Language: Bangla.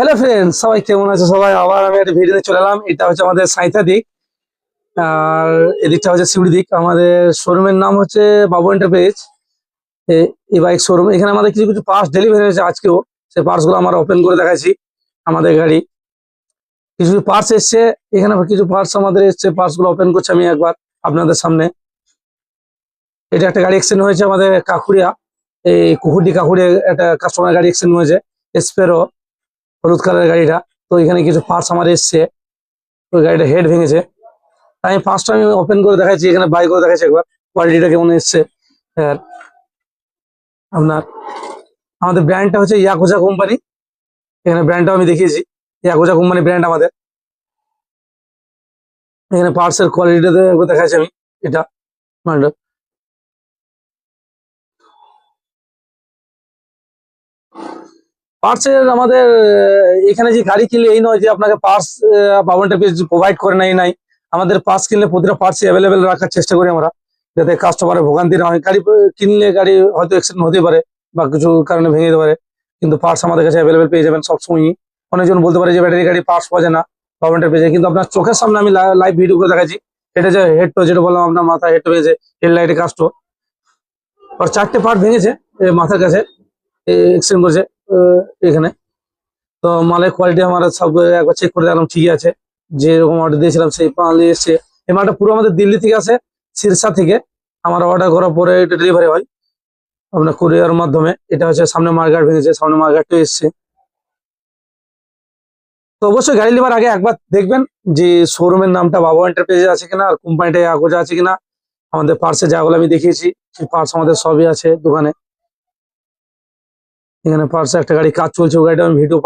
হ্যালো ফ্রেন্ড, সবাই কেমন আছে? সবাই আবার আমি একটা ভিডিওতে চলে এলাম। এটা হচ্ছে আমাদের সাঁইথা দিক, আর এদিকটা হচ্ছে শিউড়ি দিক। আমাদের শোরুমের নাম হচ্ছে বাবু এন্টারপ্রাইজ। এই বাইক শোরুম। এখানে আমাদের কিছু কিছু পার্টস ডেলিভারি হয়েছে আজকেও। সেই পার্টস গুলো আমরা ওপেন করে দেখাচ্ছি। আমাদের গাড়ি কিছু কিছু পার্টস এসছে, এখানে কিছু পার্টস আমাদের এসছে। পার্টস গুলো ওপেন করছি আমি একবার আপনাদের সামনে। এটা একটা গাড়ি এক্সচেঞ্জ হয়েছে আমাদের কাকুরিয়া, এই কুহুডি কাকুরিয়া একটা কাস্টমার গাড়ি এক্সচেঞ্জ হয়েছে, স্পেরো হলুদ কালারের গাড়িটা। তো এখানে কিছু পার্টস আমার এসছে। ওই গাড়িটা হেড ভেঙেছে, আমি ফার্স্ট আমি ওপেন করে দেখাচ্ছি, এখানে বাই করে দেখাচ্ছি একবার কোয়ালিটিটা কেমন এসছে। আর আপনার আমাদের ব্র্যান্ডটা হচ্ছে ইয়াকুজা কোম্পানি। এখানে ব্র্যান্ডটাও আমি দেখিয়েছি, ইয়াকুজা কোম্পানি ব্র্যান্ড আমাদের। এখানে পার্টসের কোয়ালিটিটা দেখাচ্ছি আমি। এটা পার্টসের আমাদের এখানে যে গাড়ি কিনলে এই নয় যে আপনাকে পার্টস বাবনটা পিস প্রোভাইড করে নাই নাই। আমাদের পার্টস কিনলে প্রতিটা পার্টস অ্যাভেলেবেল রাখার চেষ্টা করি আমরা, যাতে কাস্টমারের ভোগান্তি না হয়। গাড়ি কিনলে গাড়ি হয়তো অ্যাক্সিডেন্ট হতে পারে বা কিছু কারণে ভেঙে যেতে পারে, কিন্তু পার্টস আমাদের কাছে অ্যাভেলেবেল পেয়ে যাবেন সবসময়ই। অনেকজন বলতে পারে যে ব্যাটারি গাড়ি পার্টস পাওয়া যায় না, বাবনটা পেয়ে যায়, কিন্তু আপনার চোখের সামনে আমি লাইভ ভিডিও করে দেখাচ্ছি। এটা যে হেডটো যেটা বললাম, আপনার মাথায় হেডটো ভেঙেছে, হেডলাইটে কাস্ট, আর চারটে পার্ট ভেঙেছে মাথার কাছে, এক্সিডেন্ট করেছে এখানে। তো মালের কোয়ালিটি আমরা সব একবার চেক করে দেখলাম, ঠিকই আছে। যেরকম অর্ডার দিয়েছিলাম সেই মাল এসছে। এই মালটা পুরো আমাদের দিল্লি থেকে আসে, সিরসা থেকে। আমার অর্ডার করার পরে এটা ডেলিভারি হয় আপনার কুরিয়ার মাধ্যমে। এটা হচ্ছে সামনে মার্কেট ভেঙেছে, সামনে মার্কেটটা এসছে। তো অবশ্যই গাড়ি নেবার আগে একবার দেখবেন যে শোরুমের নামটা বাবা এন্টারপ্রাইজ আছে কিনা, আর কোম্পানিটা আগোজা আছে কিনা। আমাদের পার্সে যাগুলো আমি দেখিয়েছি, সেই পার্টস আমাদের সবই আছে দোকানে। এখানে পার্সে একটা গাড়ি কাজ চলছে, ওই গাড়িটা আমি ভিডিও